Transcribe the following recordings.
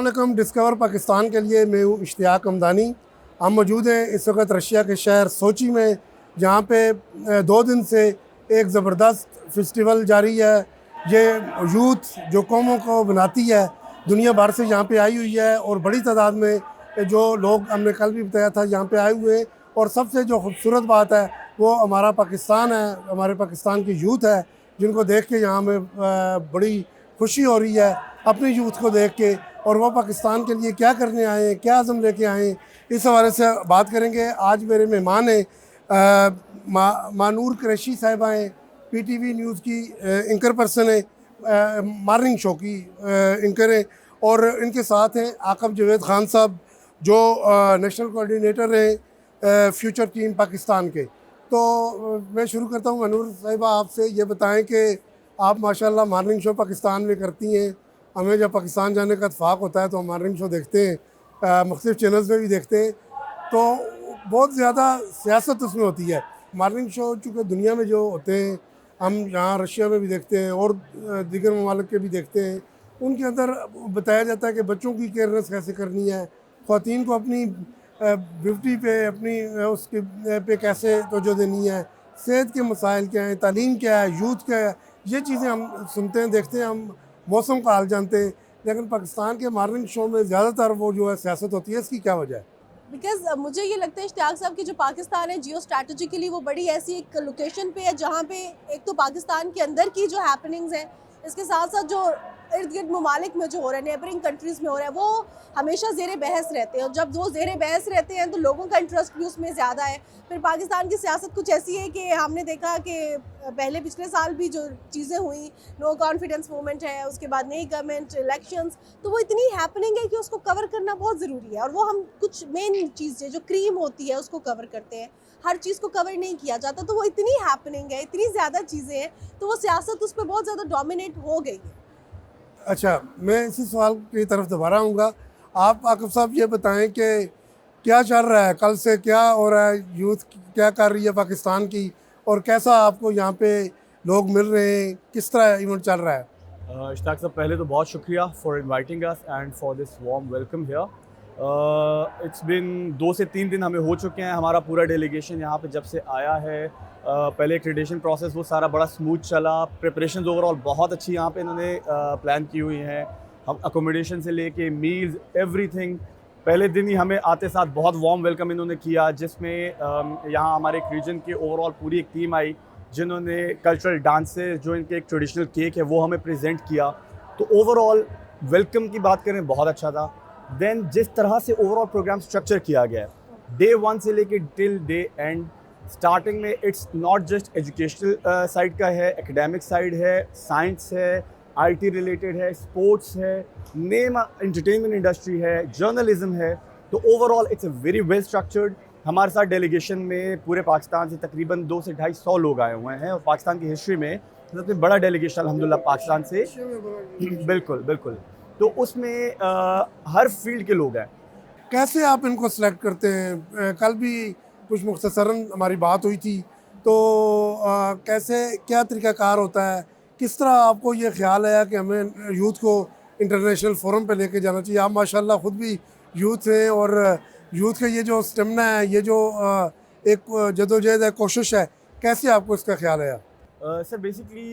अस्सलाम डिस्कवर पाकिस्तान के लिए मैं हूँ इश्तियाक हमदानी। हम मौजूद हैं इस वक्त रशिया के शहर सोची में, जहाँ पे 2 दिन से एक ज़बरदस्त फेस्टिवल जारी है। ये यूथ जो कौमों को बनाती है, दुनिया भर से यहाँ पे आई हुई है और बड़ी तादाद में जो लोग हमने कल भी बताया था यहाँ पे आए हुए हैं। और सबसे जो खूबसूरत बात है वो हमारा पाकिस्तान है, हमारे पाकिस्तान की यूथ है, जिनको देख के यहाँ में बड़ी खुशी हो रही है अपने यूथ को देख के। और वो पाकिस्तान के लिए क्या करने आए हैं, क्या अज़म लेके आए हैं, इस हवाले से बात करेंगे। आज मेरे मेहमान हैं मानूर कुरैशी साहिबा हैं, पीटीवी न्यूज़ की एंकर पर्सन है, मॉर्निंग शो की एंकर हैं। और इनके साथ हैं आकब जावेद खान साहब, जो नेशनल कोऑर्डिनेटर हैं फ्यूचर टीम पाकिस्तान के। तो मैं शुरू करता हूँ मानूर साहिबा, आपसे ये बताएं कि आप माशाल्लाह मॉर्निंग शो पाकिस्तान में करती हैं। हमें जब पाकिस्तान जाने का इत्तेफाक होता है तो हम मॉर्निंग शो देखते हैं, मुख्तलिफ चैनल्स पे भी देखते हैं। तो बहुत ज़्यादा सियासत उसमें होती है। मॉर्निंग शो चूँकि दुनिया में जो होते हैं, हम यहाँ रशिया में भी देखते हैं और दीगर ममालिक के भी देखते हैं, उनके अंदर बताया जाता है कि बच्चों की केयरनेस कैसे करनी है, ख़वातीन को अपनी ब्यूटी पे, अपनी उसके पे कैसे तवज्जो देनी है, सेहत के मसाइल क्या हैं, तालीम क्या है, यूथ क्या है, ये चीज़ें हम सुनते हैं, देखते हैं, हम मौसम का हाल जानते हैं। लेकिन पाकिस्तान के मॉर्निंग शो में ज़्यादातर वो जो है सियासत होती है, इसकी क्या वजह है? बिकॉज मुझे ये लगता है इश्तियाक साहब की जो पाकिस्तान है जियो स्ट्रैटेजिकली वो बड़ी ऐसी एक लोकेशन पे है जहाँ पे एक तो पाकिस्तान के अंदर की जो हैपनिंग्स हैं, इसके साथ साथ जो इर्द गिर्द ममालिक में जो हो रहा है, नेबरिंग कंट्रीज़ में हो रहा है, वो हमेशा ज़ेर बहस रहते हैं। और जब वो ज़ेर बहस रहते हैं तो लोगों का इंटरेस्ट भी उसमें ज़्यादा है। फिर पाकिस्तान की सियासत कुछ ऐसी है कि हमने देखा कि पहले पिछले साल भी जो चीज़ें हुई, नो कॉन्फिडेंस मूवमेंट है, उसके बाद नई गवर्नमेंट इलेक्शंस, तो वो इतनी हैपनिंग है कि उसको कवर करना बहुत ज़रूरी है। और वो हम कुछ मेन चीज़ें जो क्रीम होती है उसको कवर करते हैं, हर चीज़ को कवर नहीं किया जाता। तो वो इतनी हैपनिंग है, इतनी ज़्यादा चीज़ें हैं, तो वो सियासत उस पर बहुत ज़्यादा डोमिनेट हो गई है। अच्छा, मैं इसी सवाल की तरफ दोबारा आऊँगा। आप आकब साहब ये बताएं कि क्या चल रहा है, कल से क्या हो रहा है, यूथ क्या कर रही है पाकिस्तान की, और कैसा आपको यहाँ पे लोग मिल रहे हैं, किस तरह इवेंट चल रहा है? इश्ताक साहब, पहले तो बहुत शुक्रिया for inviting us and for this warm welcome here. It's been 2 से 3 दिन हमें हो चुके हैं, हमारा पूरा डेलीगेशन यहाँ पे जब से आया है। पहले एक्रेडिटेशन प्रोसेस वो सारा बड़ा स्मूथ चला, प्रिपरेशंस ओवरऑल बहुत अच्छी यहाँ पे इन्होंने प्लान की हुई हैं। हम अकोमोडेशन से लेके मील्स एवरीथिंग, पहले दिन ही हमें आते साथ बहुत वार्म वेलकम इन्होंने किया, जिसमें यहाँ हमारे एक रीजन की ओवरऑल पूरी एक टीम आई, जिन्होंने कल्चरल डांसेस, जो इनके एक ट्रेडिशनल केक है वो हमें प्रेजेंट किया। तो ओवरऑल वेलकम की बात करें बहुत अच्छा था। देन जिस तरह से ओवरऑल प्रोग्राम स्ट्रक्चर किया गया है डे 1 से लेके टिल डे एंड, स्टार्टिंग में it's not just educational side का है, एकेडमिक साइड है, साइंस है, आईटी रिलेटेड है, स्पोर्ट्स है, नेम एंटरटेनमेंट इंडस्ट्री है, जर्नलिज्म है। तो overall it's a very well structured. हमारे साथ डेलीगेशन में पूरे पाकिस्तान से तकरीबन 200 से 250 लोग आए हुए हैं, और पाकिस्तान की हिस्ट्री में सबसे बड़ा डेलीगेशन अल्हम्दुलिल्लाह पाकिस्तान से बिल्कुल बिल्कुल। तो उसमें हर फील्ड के लोग हैं। कैसे आप इनको सेलेक्ट करते हैं? कल भी कुछ मुख्तसरन हमारी बात हुई थी, तो कैसे क्या तरीक़ाकार होता है, किस तरह आपको ये ख्याल आया कि हमें यूथ को इंटरनेशनल फोरम पे लेके जाना चाहिए? आप माशाल्लाह ख़ुद भी यूथ हैं, और यूथ का ये जो स्टेमिना है, ये जो एक जदोजहद है, कोशिश है, कैसे आपको इसका ख्याल आया? सर बेसिकली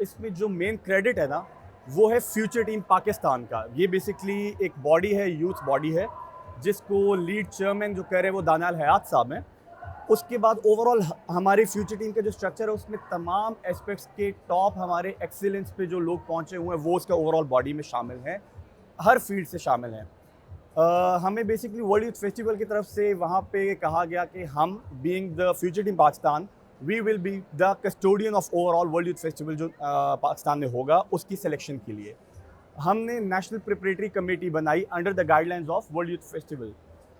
इसमें जो मेन क्रेडिट है ना, वो है फ्यूचर टीम पाकिस्तान का। ये बेसिकली एक बॉडी है, यूथ बॉडी है, जिसको लीड चेयरमैन जो कह रहे हैं वो दानियाल हयात साहब हैं। उसके बाद ओवरऑल हमारी फ्यूचर टीम का जो स्ट्रक्चर है उसमें तमाम एस्पेक्ट्स के टॉप हमारे एक्सीलेंस पे जो लोग पहुंचे हुए हैं वो उसका ओवरऑल बॉडी में शामिल हैं, हर फील्ड से शामिल हैं। हमें बेसिकली वर्ल्ड यूथ फेस्टिवल की तरफ से वहाँ पे कहा गया कि हम being the future team Pakistan, we will be the custodian of overall world youth festival जो पाकिस्तान में होगा, उसकी सिलेक्शन के लिए हमने नेशनल प्रिपरेटरी कमेटी बनाई under the guidelines of world youth festival.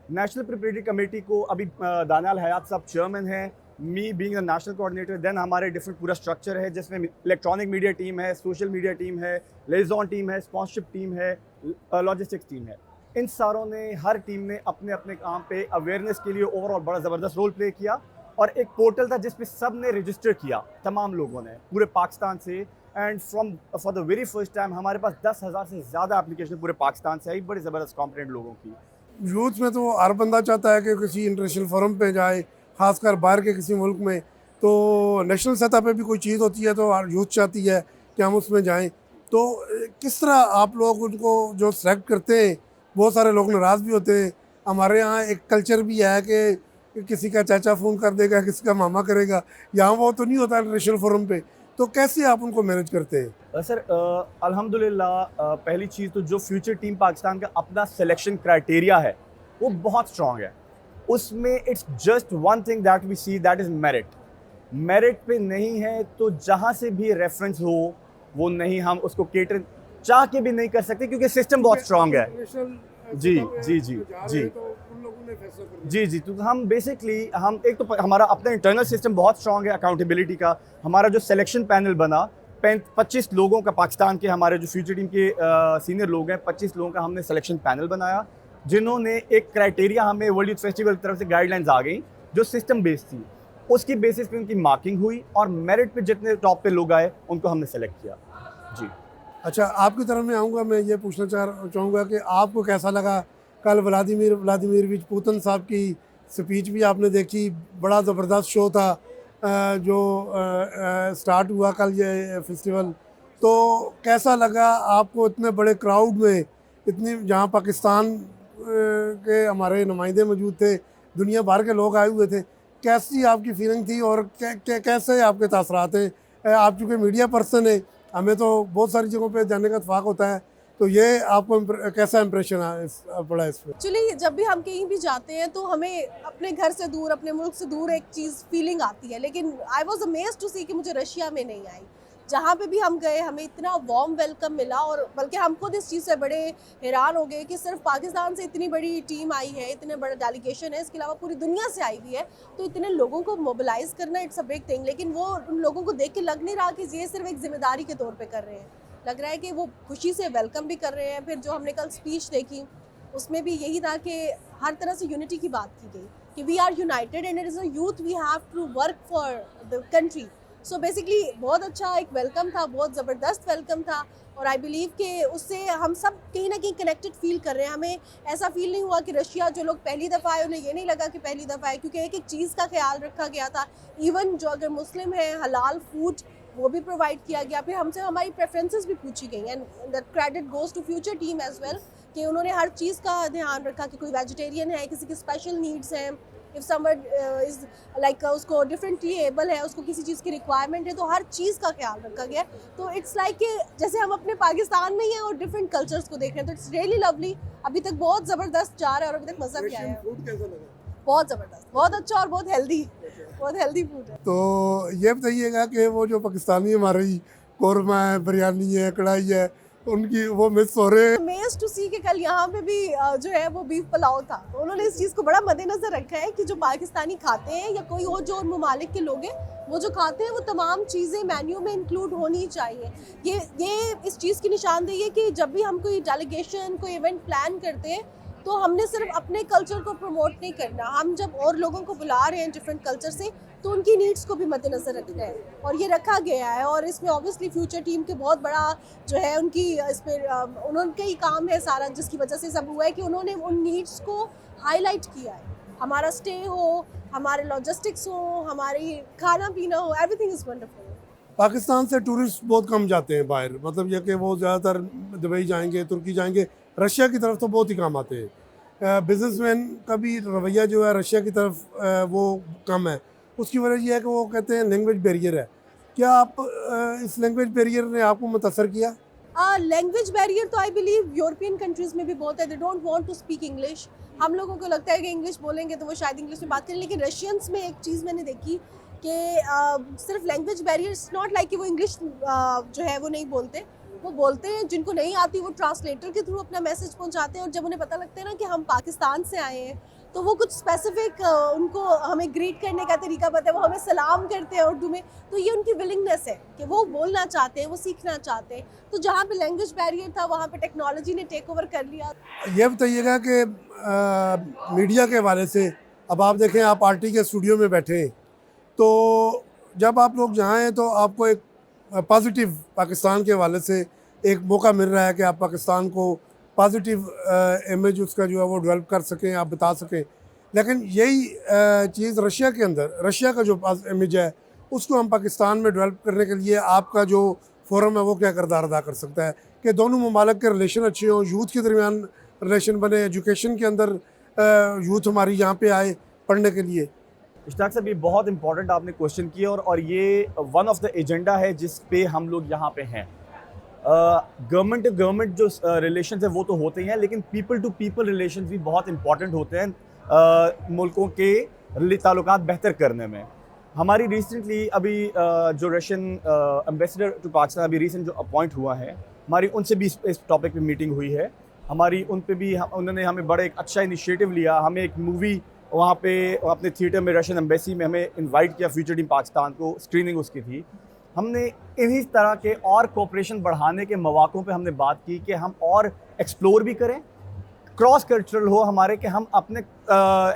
National preparatory committee को अभी दानियाल हयात साहब चेयरमैन हैं, me being the national coordinator. Then हमारे डिफरेंट पूरा स्ट्रक्चर है, जिसमें इलेक्ट्रॉनिक मीडिया टीम है, सोशल मीडिया टीम है, लेजॉन टीम है, स्पॉन्सरशिप टीम है, लॉजिस्टिक्स टीम है। इन सारों ने, हर टीम ने अपने अपने काम पे अवेयरनेस के लिए ओवरऑल बड़ा ज़बरदस्त रोल प्ले किया। और एक पोर्टल था जिसपे सब ने रजिस्टर किया, तमाम लोगों ने पूरे पाकिस्तान से, and for the very first time हमारे पास 10,000 से ज़्यादा एप्लीकेशन पूरे पाकिस्तान से आई, बड़े ज़बरदस्त कॉम्पोनेंट लोगों की। यूथ में तो हर बंदा चाहता है कि किसी इंटरनेशनल फोरम पे जाए, खासकर बाहर के किसी मुल्क में। तो नेशनल सतह पे भी कोई चीज़ होती है तो यूथ चाहती है कि हम उसमें जाएं। तो किस तरह आप लोग उनको जो सेलेक्ट करते हैं, बहुत सारे लोग नाराज़ भी होते हैं। हमारे यहाँ एक कल्चर भी है कि किसी का चाचा फ़ोन कर देगा, किसी का मामा करेगा। यहाँ वो तो नहीं होता नेशनल फोरम पे। तो कैसे आप उनको मैनेज करते हैं? सर अल्हम्दुलिल्लाह, पहली चीज़ तो जो फ्यूचर टीम पाकिस्तान का अपना सिलेक्शन क्राइटेरिया है वो बहुत स्ट्रॉन्ग है। उसमें it's just one thing that we see, that is merit. Merit पे नहीं है तो जहाँ से भी रेफरेंस हो वो नहीं, हम उसको केटर चाह के भी नहीं कर सकते क्योंकि सिस्टम बहुत स्ट्रॉन्ग है। जी जी जी जी जी जी। तो हम बेसिकली हम एक तो हमारा अपना इंटरनल सिस्टम बहुत स्ट्रॉन्ग है अकाउंटेबिलिटी का। हमारा जो सिलेक्शन पैनल बना 25 लोगों का, पाकिस्तान के हमारे जो फ्यूचर टीम के सीनियर लोग हैं 25 लोगों का हमने सिलेक्शन पैनल बनाया, जिन्होंने एक क्राइटेरिया, हमें वर्ल्ड यूथ फेस्टिवल की तरफ से गाइडलाइंस आ गई जो सिस्टम बेस्ड थी। उसकी बेसिस पे उनकी मार्किंग हुई और मेरिट पे जितने टॉप पे लोग आए उनको हमने सेलेक्ट किया। जी। अच्छा, आपकी तरफ में आऊँगा, मैं ये पूछना चाहूँगा कि आपको कैसा लगा कल व्लादिमीर पुतिन साहब की स्पीच भी आपने देखी, बड़ा ज़बरदस्त शो था जो स्टार्ट हुआ कल ये फेस्टिवल। तो कैसा लगा आपको इतने बड़े क्राउड में, इतनी जहाँ पाकिस्तान के हमारे नुमाइंदे मौजूद थे, दुनिया भर के लोग आए हुए थे, कैसी आपकी फीलिंग थी और कैसे आपके तासरात हैं? आप चूँकि मीडिया पर्सन हैं, हमें तो बहुत सारी जगहों पे जाने का इत्फाक होता है, तो ये आपको कैसा इम्प्रेशन पड़ा इस पर? एक्चुअली जब भी हम कहीं भी जाते हैं तो हमें अपने घर से दूर, अपने मुल्क से दूर एक चीज़ फीलिंग आती है, लेकिन आई वॉज अमेज्ड टू सी कि मुझे रशिया में नहीं आई। जहाँ पे भी हम गए हमें इतना वार्म वेलकम मिला, और बल्कि हम खुद इस चीज़ से बड़े हैरान हो गए कि सिर्फ पाकिस्तान से इतनी बड़ी टीम आई है, इतने बड़ा डेलीगेशन है, इसके अलावा पूरी दुनिया से आई हुई है। तो इतने लोगों को मोबिलाइज करना इट्स अ बिग थिंग, लेकिन वो उन लोगों को देख के लग नहीं रहा कि ये सिर्फ एक जिम्मेदारी के तौर पर कर रहे हैं। लग रहा है कि वो खुशी से वेलकम भी कर रहे हैं। फिर जो हमने कल स्पीच देखी उसमें भी यही था कि हर तरह से यूनिटी की बात की गई कि we are united and it is a youth, we have to work for the country. So basically बहुत अच्छा एक वेलकम था, बहुत ज़बरदस्त वेलकम था, और आई बिलीव कि उससे हम सब कहीं ना कहीं कनेक्टेड फील कर रहे हैं। हमें ऐसा फील नहीं हुआ कि रशिया जो लोग पहली दफ़ा आए उन्हें ये नहीं लगा कि पहली दफ़ा आए, क्योंकि एक एक चीज़ का ख्याल रखा गया था। इवन जो अगर मुस्लिम है, हलाल फूड वो भी प्रोवाइड किया गया। फिर हमसे हमारी प्रेफरेंसेस भी पूछी गई, and that credit goes to future team as well, कि उन्होंने हर चीज़ का ध्यान रखा कि कोई वेजिटेरियन है, किसी की स्पेशल नीड्स हैं, इफ़ समवन इज़ लाइक उसको डिफरेंटली एबल है, उसको किसी चीज़ की रिक्वायरमेंट है, तो हर चीज़ का ख्याल रखा गया। तो इट्स लाइक कि जैसे हम अपने पाकिस्तान में ही हैं और डिफरेंट कल्चर्स को देख रहे हैं। तो इट्स रियली लवली। अभी तक बहुत ज़बरदस्त जा रहा है और अभी तक मज़ा भी आया है। फूड कैसा लगा? बहुत ज़बरदस्त, बहुत अच्छा और बहुत हेल्दी, बहुत हेल्दी फूड है। तो ये बताइएगा कि वो जो पाकिस्तानी हमारी कौरमा है, बिरयानी है, कढ़ाई है, उनकी वो मिस हो रहे हैं। अमेज्ड टू सी कि कल यहाँ पे भी जो है वो बीफ पुलाव था। तो उन्होंने इस चीज़ को बड़ा मद्देनजर रखा है कि जो पाकिस्तानी खाते हैं या कोई और जो ममालिक के लोग हैं वो जो खाते हैं वो तमाम चीज़ें मेन्यू में इंक्लूड होनी चाहिए। ये इस चीज़ की निशानदेही है कि जब भी हम कोई डेलीगेशन, कोई इवेंट प्लान करते हैं तो हमने सिर्फ अपने कल्चर को प्रमोट नहीं करना, हम जब और लोगों को बुला रहे हैं डिफरेंट कल्चर से तो उनकी नीड्स को भी मद्देनजर रखना है, और ये रखा गया है। और इसमें ऑब्वियसली फ्यूचर टीम के बहुत बड़ा जो है उनकी इसमें उनका ही काम है सारा, जिसकी वजह से सब हुआ है कि उन्होंने उन नीड्स को हाईलाइट किया है। हमारा स्टे हो, हमारे लॉजिस्टिक्स हो, हमारी खाना पीना हो, एवरीथिंग इज़ वंडरफुल। पाकिस्तान से टूरिस्ट बहुत कम जाते हैं बाहर, मतलब ये कि वो ज़्यादातर दुबई जाएंगे, तुर्की जाएंगे, रशिया की तरफ तो बहुत ही कम आते हैं। बिजनेसमैन का भी रवैया जो है रशिया की तरफ वो कम है। उसकी वजह यह है कि वो कहते हैं लैंग्वेज बैरियर है। क्या आप इस लैंग्वेज बैरियर ने आपको मुतासर किया? लैंग्वेज बैरियर तो आई बिलीव यूरोपियन कंट्रीज़ में भी बहुत है। They don't want to speak English. हम लोगों को लगता है कि इंग्लिश बोलेंगे तो वो शायद इंग्लिश में बात करें, लेकिन रशियंस में एक चीज़ मैंने देखी कि सिर्फ language barrier, it's not like कि वो इंग्लिश जो है वो नहीं बोलते, वो बोलते हैं। जिनको नहीं आती वो ट्रांसलेटर के थ्रू अपना मैसेज पहुंचाते हैं, और जब उन्हें पता लगता है ना कि हम पाकिस्तान से आए हैं तो वो कुछ स्पेसिफिक उनको हमें ग्रीट करने का तरीका पता है, वो हमें सलाम करते हैं उर्दू में। तो ये उनकी विलिंगनेस है कि वो बोलना चाहते हैं, वो सीखना चाहते हैं। तो जहाँ पे लैंग्वेज बैरियर था वहाँ पे टेक्नोलॉजी ने टेक ओवर कर लिया। ये बताइएगा कि मीडिया के हवाले से अब आप देखें, आप आरटी के स्टूडियो में बैठे हैं, तो जब आप लोग जहाँ हैं तो आपको एक पॉजिटिव पाकिस्तान के हवाले से एक मौका मिल रहा है कि आप पाकिस्तान को पॉजिटिव इमेज उसका जो है वो डेवलप कर सकें, आप बता सकें। लेकिन यही चीज़ रशिया के अंदर, रशिया का जो इमेज है उसको हम पाकिस्तान में डेवलप करने के लिए आपका जो फोरम है वो क्या किरदार अदा कर सकता है कि दोनों ममालिक के रिलेशन अच्छे हों, यूथ के दरमियान रिलेशन बने, एजुकेशन के अंदर यूथ हमारी यहाँ पे आए पढ़ने के लिए। इश्ताक साहब, ये बहुत इंपॉर्टेंट आपने क्वेश्चन किया और ये वन ऑफ द एजेंडा है जिस पे हम लोग यहाँ पे हैं। गवर्नमेंट टू गवर्नमेंट जो रिलेशन है वो तो होते ही हैं, लेकिन पीपल टू पीपल रिलेशन भी बहुत इंपॉर्टेंट होते हैं मुल्कों के ताल्लुकात बेहतर करने में। हमारी रिसेंटली अभी जो रशियन एम्बेसडर टू पाकिस्तान अभी रिसेंट जो अपॉइंट हुआ है, हमारी उनसे भी इस टॉपिक पे मीटिंग हुई है। हमारी उन पे भी उन्होंने हमें बड़ा एक अच्छा इनिशिएटिव लिया। हमें एक मूवी वहाँ पे अपने थिएटर में रशियन एम्बेसी में हमें इनवाइट किया, फ्यूचर टीम पाकिस्तान को, स्क्रीनिंग उसकी थी। हमने इन्हीं तरह के और कोऑपरेशन बढ़ाने के मौक़ों पे हमने बात की कि हम और एक्सप्लोर भी करें, क्रॉस कल्चरल हो हमारे, कि हम अपने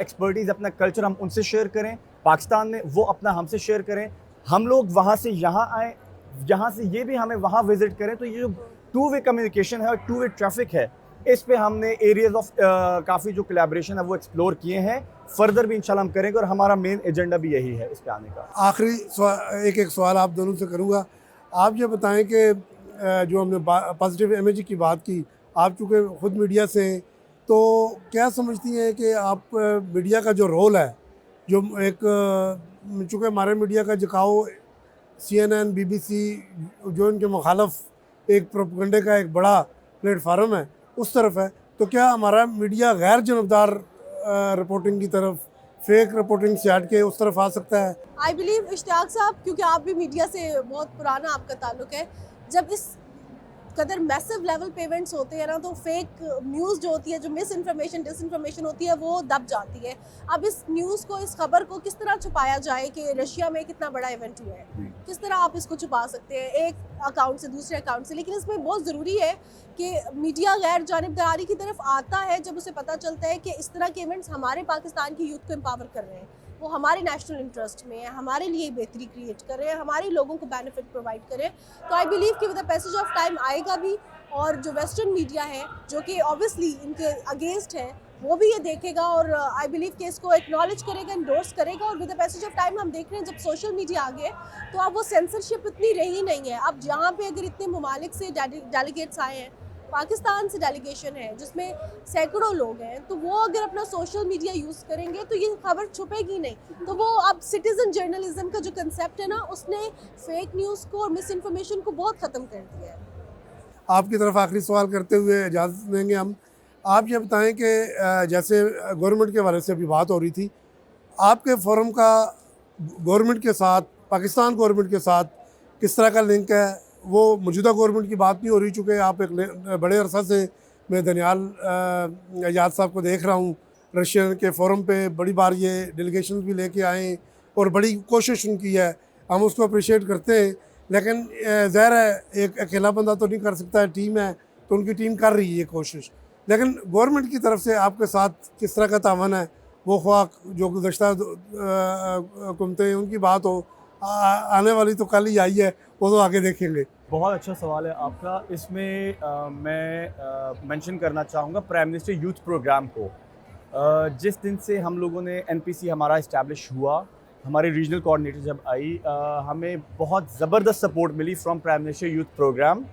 एक्सपर्टीज़, अपना कल्चर हम उनसे शेयर करें पाकिस्तान में, वो अपना हमसे शेयर करें, हम लोग वहाँ से यहाँ आएँ, यहाँ से ये भी हमें वहाँ विज़िट करें। तो ये जो टू वे कम्युनिकेशन है और टू वे ट्रैफिक है, इस पे हमने एरियाज ऑफ काफ़ी जो कोलैबोरेशन है वो एक्सप्लोर किए हैं। फर्दर भी इंशाल्लाह हम करेंगे और हमारा मेन एजेंडा भी यही है इस पे आने का। आखिरी एक सवाल आप दोनों से करूँगा। आप ये बताएं कि जो हमने पॉजिटिव इमेज की बात की, आप चूँकि ख़ुद मीडिया से हैं, तो क्या समझती हैं कि आप मीडिया का जो रोल है, जो एक चूँकि हमारे मीडिया का झुकाव CNN, BBC जो इनके मुखालफ एक प्रोपेगेंडे का एक बड़ा प्लेटफार्म है उस तरफ है, तो क्या हमारा मीडिया गैर जानबदार रिपोर्टिंग की तरफ, फेक रिपोर्टिंग से हट के उस तरफ आ सकता है? आई बिलीव इश्तियाक साहब, क्योंकि आप भी मीडिया से बहुत पुराना आपका ताल्लुक है, जब इस कदर मैसिव लेवल पे इवेंट्स होते हैं ना, तो फेक न्यूज़ जो होती है, जो मिस इन्फॉर्मेशन, डिसइन्फॉर्मेशन होती है, वो दब जाती है। अब इस न्यूज़ को, इस खबर को किस तरह छुपाया जाए कि रशिया में कितना बड़ा इवेंट हुआ है, किस तरह आप इसको छुपा सकते हैं एक अकाउंट से दूसरे अकाउंट से। लेकिन इसमें बहुत ज़रूरी है कि मीडिया गैर जानिबदारी की तरफ आता है जब उसे पता चलता है कि इस तरह के इवेंट्स हमारे पाकिस्तान की यूथ को एम्पावर कर रहे हैं, वो हमारे नेशनल इंटरेस्ट में है, हमारे लिए बेहतरी क्रिएट कर रहे हैं, हमारे लोगों को बेनिफिट प्रोवाइड करें। तो आई बिलीव कि with the passage of time आएगा भी, और जो वेस्टर्न मीडिया है जो कि ऑब्वियसली इनके अगेंस्ट है, वो भी ये देखेगा और आई बिलीव कि इसको एक्नॉलेज करेगा, इंडोर्स करेगा। और with the passage of time हम देख रहे हैं जब सोशल मीडिया आ गए तो अब वो सेंसरशिप इतनी रही नहीं है। अब जहाँ पे अगर इतने ममालिक से डेलीगेट्स आए हैं, पाकिस्तान से डेलीगेशन है जिसमें सैकड़ों लोग हैं, तो वो अगर अपना सोशल मीडिया यूज़ करेंगे तो ये खबर छुपेगी नहीं। तो वो अब सिटीज़न जर्नलिज्म का जो कंसेप्ट है ना, उसने फेक न्यूज़ को और मिस इन्फॉर्मेशन को बहुत ख़त्म कर दिया है। आपकी तरफ आखिरी सवाल करते हुए इजाज़त देंगे हम। आप ये बताएं कि जैसे गवर्नमेंट के हवाले से अभी बात हो रही थी, आपके फोरम का गवर्नमेंट के साथ, पाकिस्तान गवर्नमेंट के साथ किस तरह का लिंक है? वो मौजूदा गवर्नमेंट की बात नहीं हो रही, चूँकि आप एक बड़े अरसा से मैं दनियाल आज़ाद साहब को देख रहा हूँ रशियन के फोरम पे, बड़ी बार ये डेलीगेशन भी लेके आए और बड़ी कोशिश उनकी है, हम उसको अप्रिशिएट करते हैं। लेकिन ज़ाहिर है एक अकेला बंदा तो नहीं कर सकता है, टीम है, तो उनकी टीम कर रही है ये कोशिश। लेकिन गवर्नमेंट की तरफ से आपके साथ किस तरह का तावन है? वो ख्वाह जो गुज़श्ता हुकूमतें हैं उनकी बात हो, आने वाली तो कल ही आई है, वो तो आगे देखेंगे। बहुत अच्छा सवाल है आपका। इसमें मैं मेंशन करना चाहूँगा प्राइम मिनिस्टर यूथ प्रोग्राम को। जिस दिन से हम लोगों ने NPC हमारा इस्टेब्लिश हुआ, हमारी रीजनल कोऑर्डिनेटर जब आई, हमें बहुत ज़बरदस्त सपोर्ट मिली from prime minister youth program,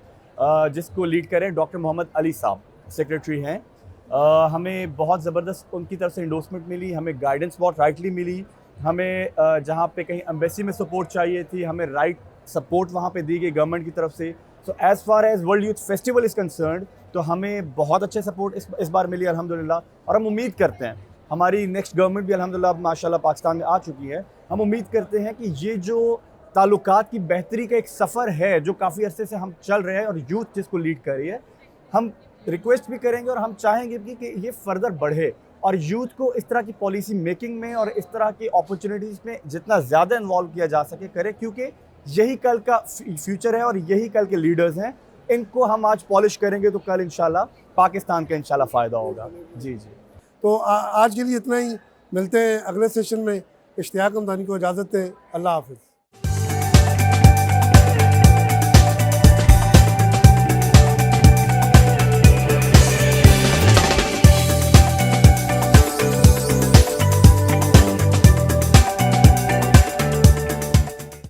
जिसको लीड करें डॉक्टर मोहम्मद अली साहब, सेक्रेटरी हैं। हमें बहुत ज़बरदस्त उनकी तरफ से इंडोर्समेंट मिली, हमें गाइडेंस बहुत राइटली मिली। हमें जहाँ पे कहीं एम्बेसी में सपोर्ट चाहिए थी, हमें राइट सपोर्ट वहाँ पे दी गई गवर्नमेंट की तरफ से। So as far as world youth festival is concerned, तो हमें बहुत अच्छे सपोर्ट इस बार मिली अल्हम्दुलिल्लाह। और हम उम्मीद करते हैं, हमारी नेक्स्ट गवर्नमेंट भी अल्हम्दुलिल्लाह माशाल्लाह पाकिस्तान में आ चुकी है, हम उम्मीद करते हैं कि ये जो ताल्लुकात की बेहतरी का एक सफ़र है जो काफ़ी अरसे से हम चल रहे हैं और यूथ जिसको लीड कर रही है, हम रिक्वेस्ट भी करेंगे और हम चाहेंगे कि ये फर्दर बढ़े और यूथ को इस तरह की पॉलिसी मेकिंग में और इस तरह की अपॉर्चुनिटीज़ में जितना ज़्यादा इन्वॉल्व किया जा सके करें, क्योंकि यही कल का फ्यूचर है और यही कल के लीडर्स हैं। इनको हम आज पॉलिश करेंगे तो कल इंशाल्लाह पाकिस्तान का इंशाल्लाह फ़ायदा होगा। जी जी, तो आज के लिए इतना ही, मिलते हैं अगले सेशन में। इश्तियाक हमदानी को इजाज़त दें, अल्लाह हाफ़िज़।